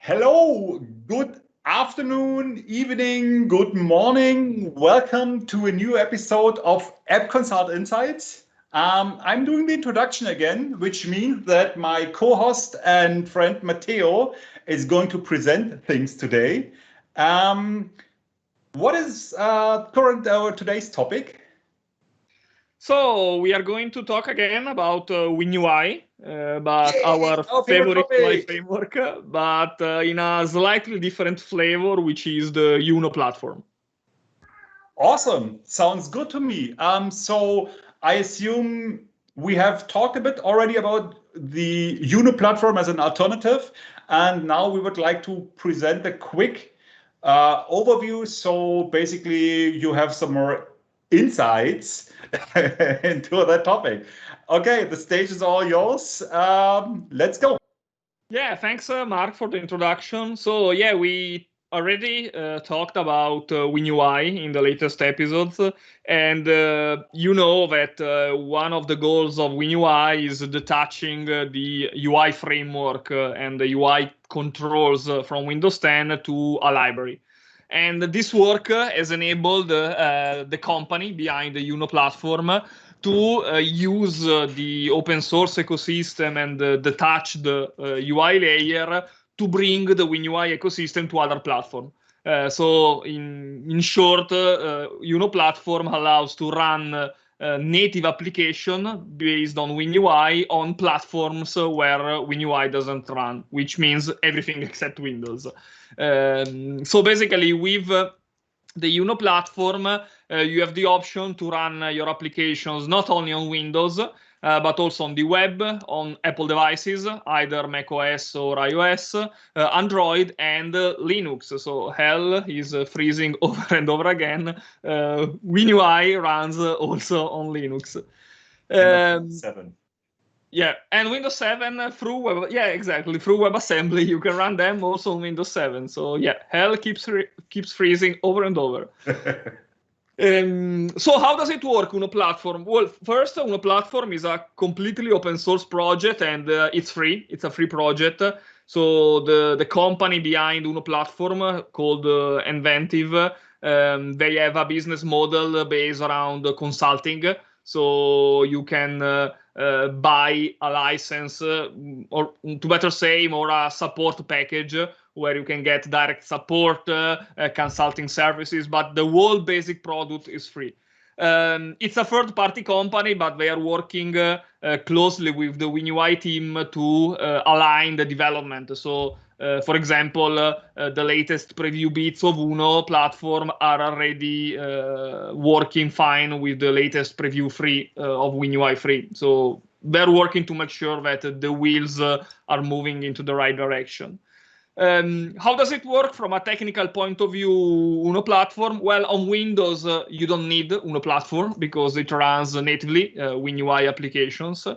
Hello, good afternoon, evening, good morning. Welcome to a new episode of App Consult Insights. I'm doing the introduction again, which means that my co-host and friend Matteo is going to present things today. What is today's topic? So we are going to talk again about WinUI, but our favorite UI framework, but in a slightly different flavor, which is the UNO platform. Awesome. Sounds good to me. So I assume we have talked a bit already about the UNO platform as an alternative, and now we would like to present a quick overview. So basically, you have some more insights into that topic. Okay, the stage is all yours. Let's go. Yeah, thanks, Mark, for the introduction. So yeah, we already talked about WinUI in the latest episodes, and you know that one of the goals of WinUI is detaching the UI framework and the UI controls from Windows 10 to a library. And this work has enabled the company behind the UNO platform to use the open source ecosystem and detach the UI layer to bring the WinUI ecosystem to other platforms. So in short, UNO platform allows to run native application based on WinUI on platforms where WinUI doesn't run, which means everything except Windows. So basically, with the UNO platform, you have the option to run your applications not only on Windows, but also on the web, on Apple devices, either macOS or iOS, Android, and Linux. So hell is freezing over and over again. WinUI runs also on Linux. 7. Yeah, and Windows 7 through web, yeah, exactly, through WebAssembly, you can run them also on Windows 7. So yeah, hell keeps freezing over and over. So how does it work, UNO platform? Well, first, UNO platform is a completely open source project, and it's free. It's a free project. So the company behind UNO platform, called Inventive, they have a business model based around consulting. So you can buy a license, or to better say, more a support package, where you can get direct support, consulting services, but the whole basic product is free. It's a third-party company, but they are working closely with the WinUI team to align the development. So, for example, the latest preview bits of UNO platform are already working fine with the latest preview free of WinUI free. So they're working to make sure that the wheels are moving into the right direction. How does it work from a technical point of view, UNO platform? Well, on Windows, you don't need UNO platform because it runs natively WinUI applications.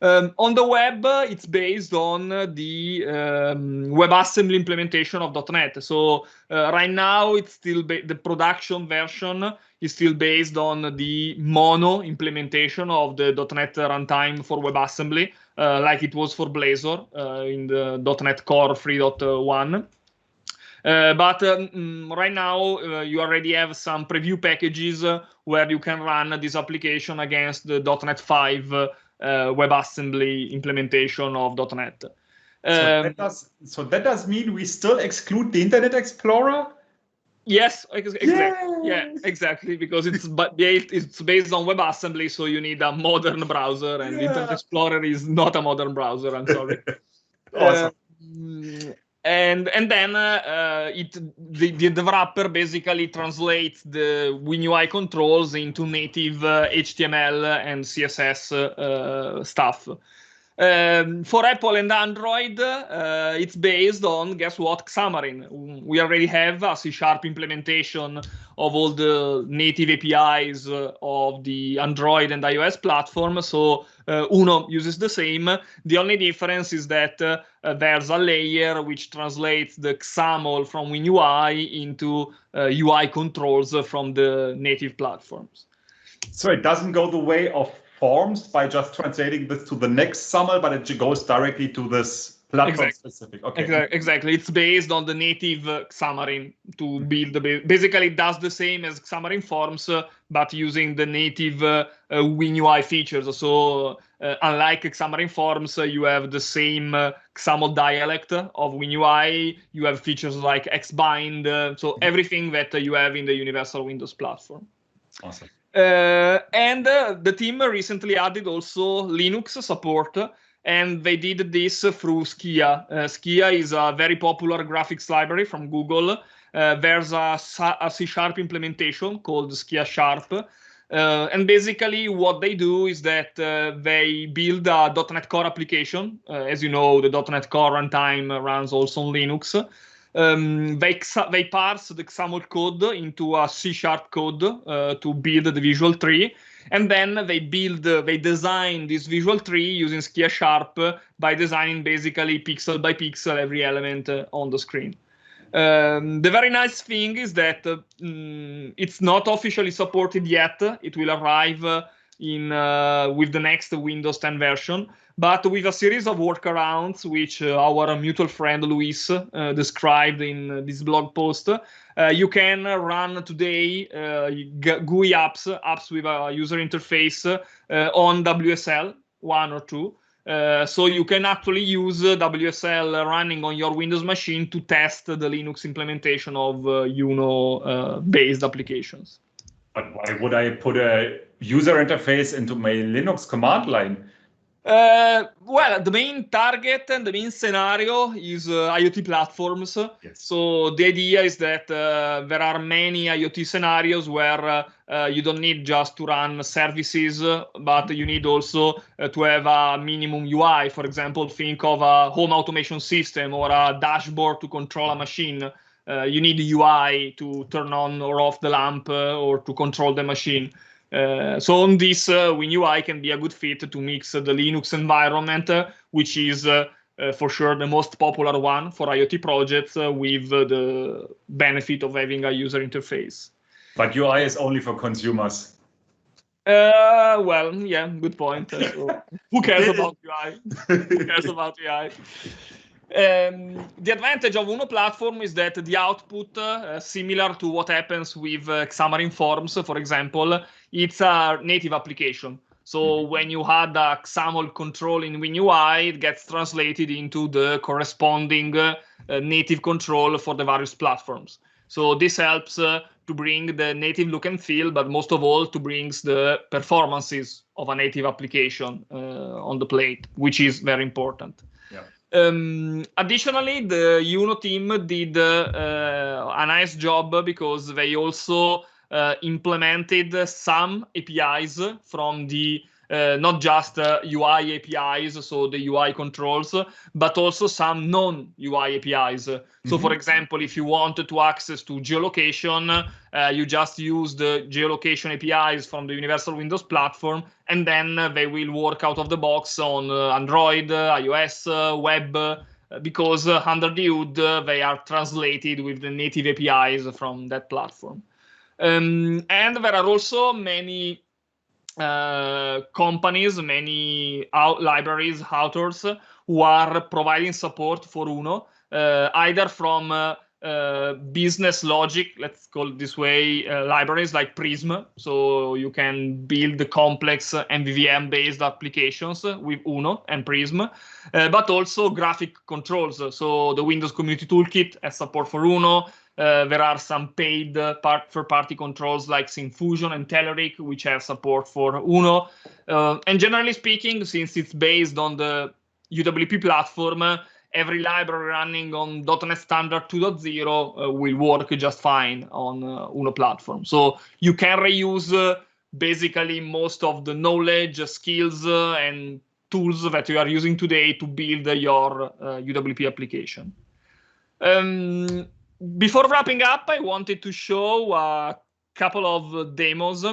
On the web, it's based on the WebAssembly implementation of .NET. So right now, it's still the production version is still based on the mono implementation of the .NET runtime for WebAssembly, like it was for Blazor in the .NET Core 3.1. But right now, you already have some preview packages where you can run this application against the .NET 5 WebAssembly implementation of .NET. So that does mean we still exclude the Internet Explorer? Yes, exactly. Yeah, exactly, because it's based on WebAssembly, so you need a modern browser, and Internet Explorer is not a modern browser. I'm sorry. Awesome. And then the developer basically translates the WinUI controls into native HTML and CSS stuff. For Apple and Android, it's based on, guess what, Xamarin. We already have a C# implementation of all the native APIs of the Android and iOS platform. So UNO uses the same. The only difference is that there's a layer which translates the XAML from WinUI into UI controls from the native platforms. So it doesn't go the way of forms by just translating this to the next XAML, but it goes directly to this Platform specific. Okay. Exactly. It's based on the native Xamarin to build basically it does the same as Xamarin Forms, but using the native WinUI features. So unlike Xamarin Forms, you have the same XAML dialect of WinUI. You have features like Xbind, so everything that you have in the Universal Windows platform. Awesome. And the team recently added also Linux support. And they did this through Skia. Skia is a very popular graphics library from Google. There's a C# implementation called Skia Sharp. And basically what they do is that they build a .NET Core application. As you know, the .NET Core runtime runs also on Linux. They parse the XAML code into a C# code to build the visual tree. And then they design this visual tree using Skia Sharp by designing basically pixel by pixel every element on the screen. The very nice thing is that it's not officially supported yet. It will arrive with the next Windows 10 version, but with a series of workarounds, which our mutual friend Luis described in this blog post. You can run today GUI apps with a user interface on WSL 1 or 2. So you can actually use WSL running on your Windows machine to test the Linux implementation of UNO-based applications. But why would I put a user interface into my Linux command line? Well, the main target and the main scenario is IoT platforms. Yes. So the idea is that there are many IoT scenarios where you don't need just to run services, but you need also to have a minimum UI. For example, think of a home automation system or a dashboard to control a machine. You need a UI to turn on or off the lamp or to control the machine. So on this, WinUI can be a good fit to mix the Linux environment, which is for sure the most popular one for IoT projects, with the benefit of having a user interface. But UI is only for consumers. Well, yeah, good point. So who cares about UI? Who cares about UI? The advantage of UNO platform is that the output, similar to what happens with Xamarin Forms, for example, it's a native application. So when you add a XAML control in WinUI, it gets translated into the corresponding native control for the various platforms. So this helps to bring the native look and feel, but most of all to bring the performances of a native application on the plate, which is very important. Yeah. Additionally, the UNO team did a nice job because they also implemented some APIs from the not just UI APIs, so the UI controls, but also some non-UI APIs. So for example, if you wanted to access to geolocation, you just use the geolocation APIs from the Universal Windows platform, and then they will work out of the box on Android, iOS, web, because under the hood, they are translated with the native APIs from that platform. And there are also many companies, many libraries, authors who are providing support for UNO, either from business logic, let's call it this way, libraries like Prism, so you can build the complex MVVM-based applications with UNO and Prism, but also graphic controls. So the Windows Community Toolkit has support for UNO. There are some paid third-party controls like Syncfusion and Telerik, which have support for UNO. And generally speaking, since it's based on the UWP platform, every library running on .NET Standard 2.0 will work just fine on UNO platform. So you can reuse basically most of the knowledge, skills, and tools that you are using today to build your UWP application. Before wrapping up, I wanted to show a couple of demos.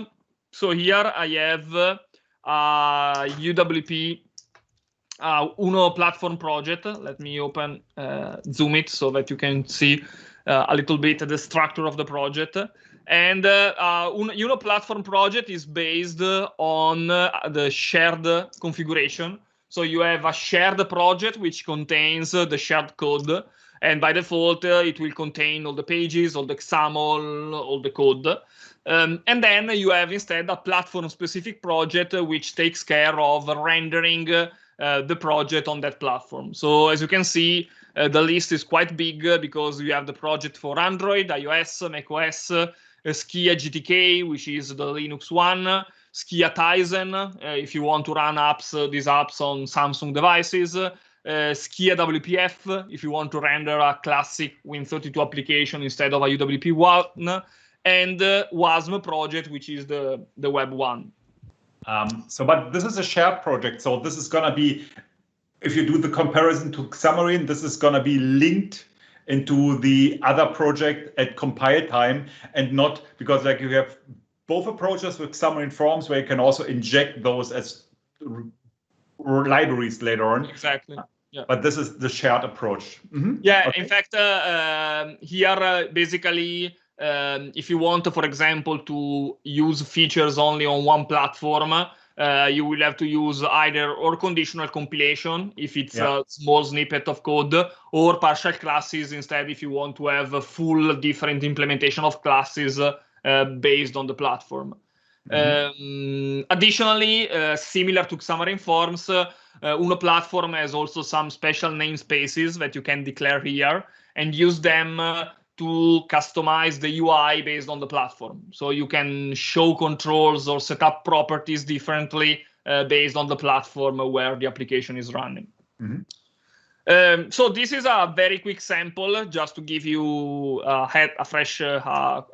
So here I have a UWP UNO platform project. Let me zoom it so that you can see a little bit the structure of the project. And UNO platform project is based on the shared configuration. So you have a shared project which contains the shared code, and by default it will contain all the pages, all the XAML, all the code. And then you have instead a platform-specific project which takes care of rendering the project on that platform. So as you can see, the list is quite big because you have the project for Android, iOS, macOS, Skia GTK, which is the Linux one, Skia Tizen, if you want to run these apps on Samsung devices, Skia WPF, if you want to render a classic Win32 application instead of a UWP one, and WASM project, which is the web one. But this is a shared project, so this is going to be, if you do the comparison to Xamarin, this is going to be linked into the other project at compile time, and not because like you have both approaches with Xamarin Forms where you can also inject those as libraries later on. Exactly. Yeah. But this is the shared approach. Yeah. Okay. In fact, here basically, if you want, for example, to use features only on one platform, you will have to use either or conditional compilation if it's a small snippet of code, or partial classes instead if you want to have a full different implementation of classes based on the platform. Additionally, similar to Xamarin Forms, UNO platform has also some special namespaces that you can declare here and use them to customize the UI based on the platform. So you can show controls or set up properties differently based on the platform where the application is running. So this is a very quick sample, just to give you a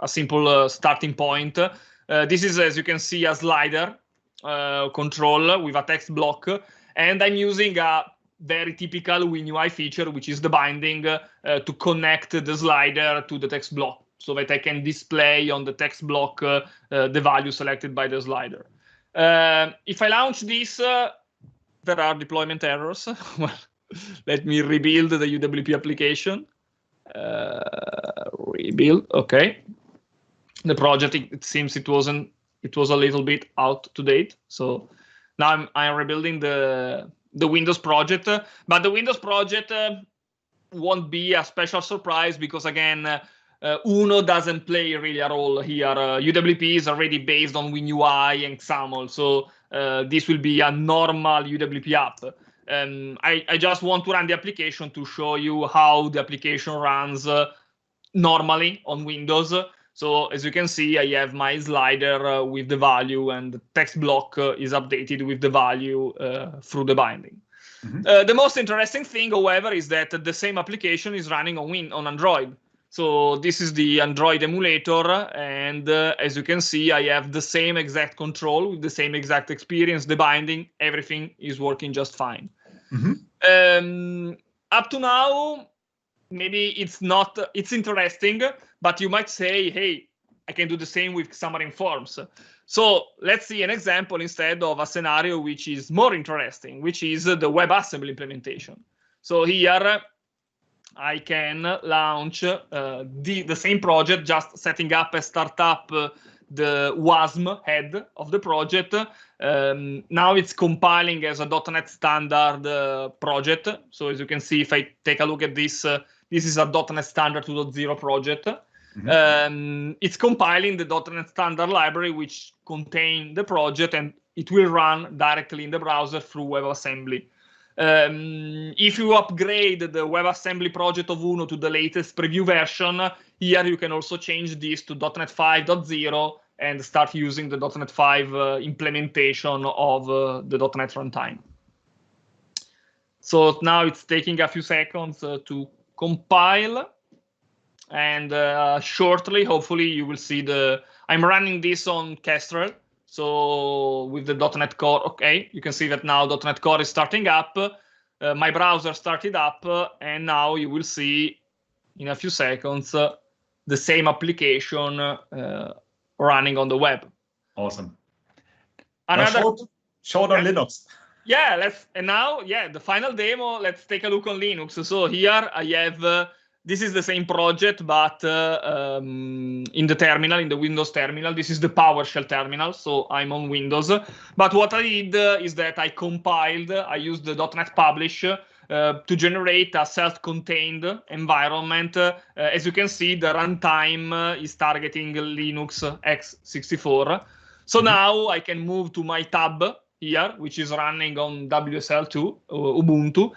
simple starting point. This is, as you can see, a slider control with a text block, and I'm using a very typical WinUI feature, which is the binding to connect the slider to the text block, so that I can display on the text block the value selected by the slider. If I launch this, there are deployment errors. Well, let me rebuild the UWP application. Rebuild, okay. The project, it seems it was a little bit out to date. So now I'm rebuilding the Windows project, but the Windows project won't be a special surprise because again, UNO doesn't play really a role here. UWP is already based on WinUI and XAML, so this will be a normal UWP app. I just want to run the application to show you how the application runs normally on Windows. So as you can see, I have my slider with the value, and the text block is updated with the value through the binding. The most interesting thing, however, is that the same application is running on Android. So this is the Android emulator, and as you can see, I have the same exact control with the same exact experience, the binding, everything is working just fine. Up to now, maybe it's interesting, but you might say, hey, I can do the same with Xamarin Forms. So let's see an example instead of a scenario which is more interesting, which is the WebAssembly implementation. So here I can launch the same project, just setting up a startup, the WASM head of the project. Now it's compiling as a .NET Standard project. So as you can see, if I take a look at this, this is a .NET Standard 2.0 project. It's compiling the .NET Standard library, which contains the project, and it will run directly in the browser through WebAssembly. If you upgrade the WebAssembly project of UNO to the latest preview version, here you can also change this to .NET 5.0 and start using the .NET 5 implementation of the .NET runtime. So now it's taking a few seconds to compile, and shortly, hopefully, you will see I'm running this on Kestrel. So with the .NET Core, okay, you can see that now .NET Core is starting up. My browser started up, and now you will see in a few seconds the same application running on the web. Awesome. Showed on Linux. Yeah, the final demo. Let's take a look on Linux. So here I have this is the same project, but in the terminal, in the Windows terminal. This is the PowerShell terminal, so I'm on Windows. But what I did is that I compiled, I used the .NET Publish to generate a self-contained environment. As you can see, the runtime is targeting Linux x64. So now I can move to my tab here, which is running on WSL2 Ubuntu.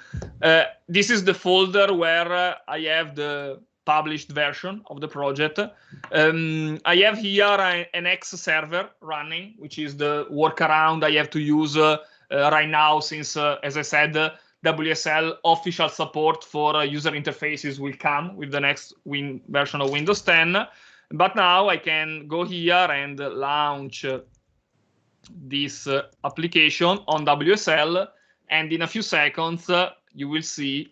This is the folder where I have the published version of the project. I have here an X server running, which is the workaround I have to use right now, since, as I said, WSL official support for user interfaces will come with the next version of Windows 10. But now I can go here and launch this application on WSL, and in a few seconds you will see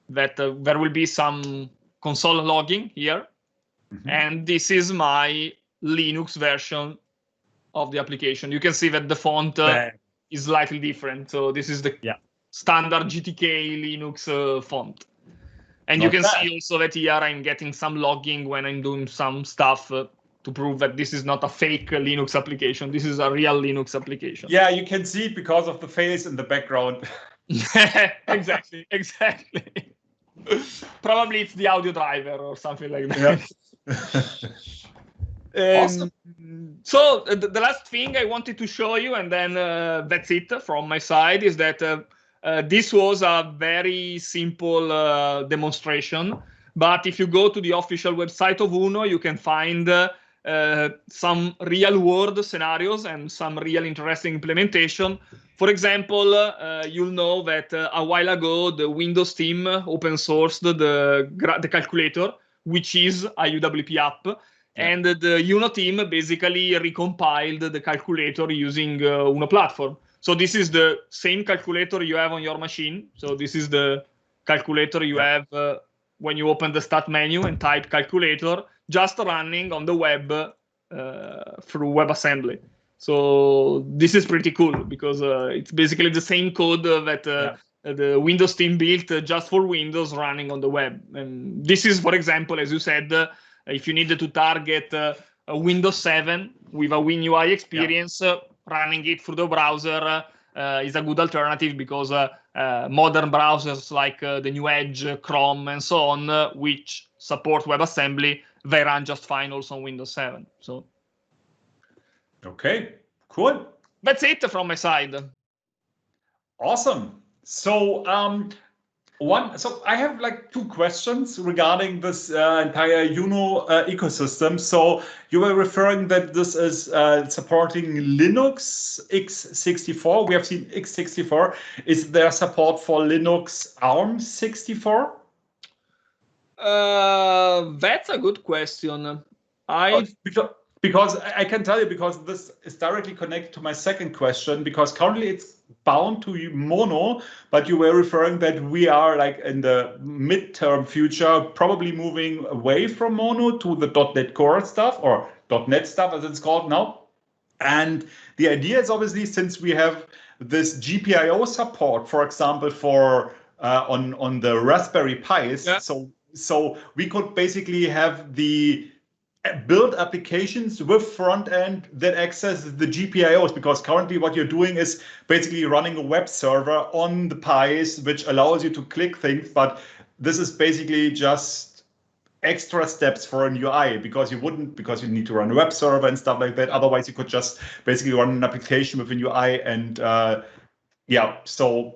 that there will be some console logging here, and this is my Linux version of the application. You can see that the font is slightly different, so this is the standard GTK Linux font. And you can see also that here I'm getting some logging when I'm doing some stuff to prove that this is not a fake Linux application. This is a real Linux application. Yeah, you can see it because of the face in the background. Exactly. Probably it's the audio driver or something like that. Yeah. Awesome. So the last thing I wanted to show you, and then that's it from my side, is that this was a very simple demonstration. But if you go to the official website of UNO, you can find some real-world scenarios and some real interesting implementation. For example, you'll know that a while ago, the Windows team open-sourced the calculator, which is a UWP app. And the UNO team basically recompiled the calculator using UNO platform. So this is the same calculator you have on your machine. So this is the calculator you have when you open the start menu and type calculator, just running on the web through WebAssembly. So this is pretty cool because it's basically the same code that the Windows team built just for Windows running on the web. And this is, for example, as you said, if you needed to target a Windows 7 with a WinUI experience, running it through the browser is a good alternative because modern browsers like the new Edge, Chrome, and so on, which support WebAssembly, they run just fine also on Windows 7. So, okay, cool. That's it from my side. Awesome. So, so I have like two questions regarding this entire UNO ecosystem. So you were referring that this is supporting Linux x64. We have seen x64. Is there support for Linux ARM64? That's a good question. Because I can tell you, because this is directly connected to my second question, because currently it's bound to Mono, but you were referring that we are like in the midterm future, probably moving away from Mono to the .NET Core stuff, or .NET stuff as it's called now. And the idea is obviously, since we have this GPIO support, for example, for on the Raspberry Pis, so we could basically have the build applications with front end that access the GPIOs, because currently what you're doing is basically running a web server on the Pis, which allows you to click things. But this is basically just extra steps for an UI, because you you need to run a web server and stuff like that. Otherwise, you could just basically run an application with an UI. And so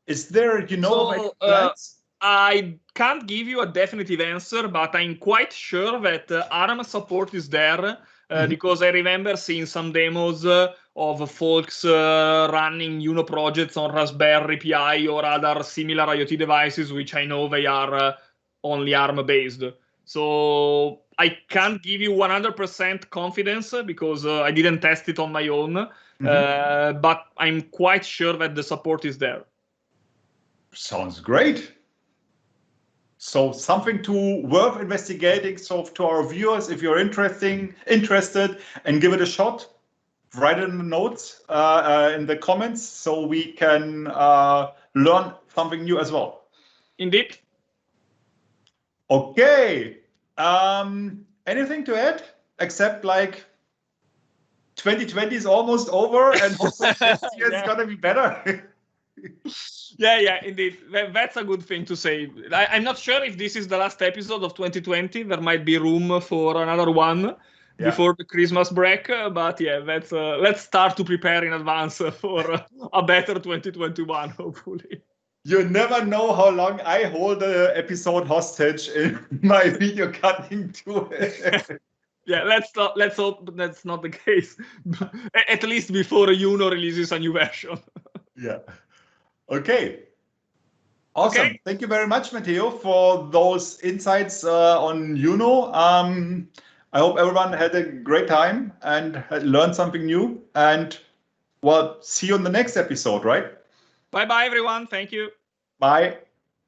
is there, plans? I can't give you a definitive answer, but I'm quite sure that ARM support is there because I remember seeing some demos of folks running UNO projects on Raspberry Pi or other similar IoT devices, which I know they are only ARM based. So I can't give you 100% confidence because I didn't test it on my own, but I'm quite sure that the support is there. Sounds great. So something worth investigating. So to our viewers, if you're interested, and give it a shot, write it in the notes in the comments, so we can learn something new as well. Indeed. Okay. Anything to add except like 2020 is almost over and hopefully next year it's gonna be better. Yeah, indeed. That's a good thing to say. I'm not sure if this is the last episode of 2020. There might be room for another one before the Christmas break. But yeah, let's start to prepare in advance for a better 2021, hopefully. You never know how long I hold the episode hostage in my video cutting tool. Yeah, let's hope that's not the case. At least before UNO releases a new version. Yeah. Okay. Awesome. Okay. Thank you very much, Matteo, for those insights on UNO. I hope everyone had a great time and had learned something new. And well, see you on the next episode, right? Bye-bye, everyone. Thank you. Bye.